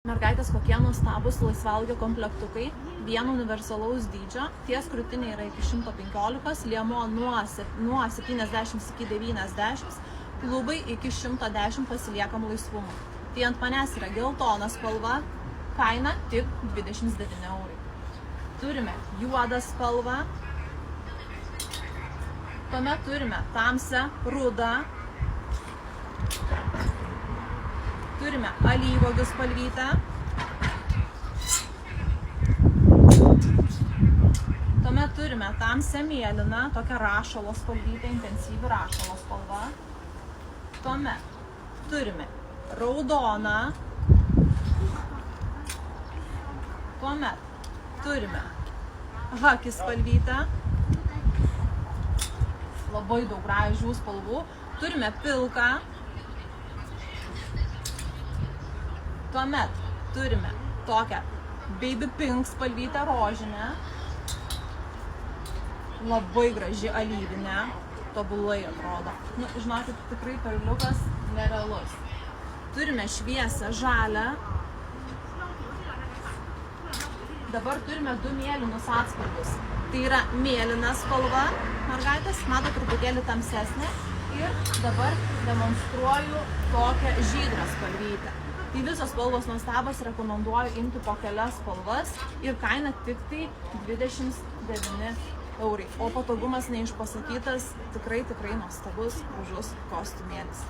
Mergaitės, kokie nuostabus laisvalgio komplektukai, vieno universalaus dydžio, ties krūtinė yra iki 115, liemuo nuo 70 iki 90, klubai iki 110 pasiliekam laisvumų. Tai ant manęs yra geltona spalva, kaina tik 29 eurai. Turime juodą spalvą, tuomet turime tamsią, rudą, turime alyvuogių spalvytę, tuomet turime tamsią mėlyną, tokią rašalo spalvytę, intensyvi rašalo spalva, tuomet turime raudoną, tuomet turime haki spalvytę, labai daug gražių spalvų, turime pilką, tuomet turime tokią baby pink spalvytę rožinę, labai graži alyvinė, tobulai atrodo. Nu, žinokit, tikrai perliukas nerealus. Turime šviesą žalią, dabar turime du mėlynus atspalvius. Tai yra mėlyna spalva, mergaitės, mato truputėlį tamsesnė, ir dabar demonstruoju tokią žydrą spalvytę. Tai visos spalvos nuostabos, rekomenduoju imti po kelias spalvas ir kaina tik tai 29 eurai. O patogumas neišpasakytas, tikrai nuostabus, gražus kostiumėlis.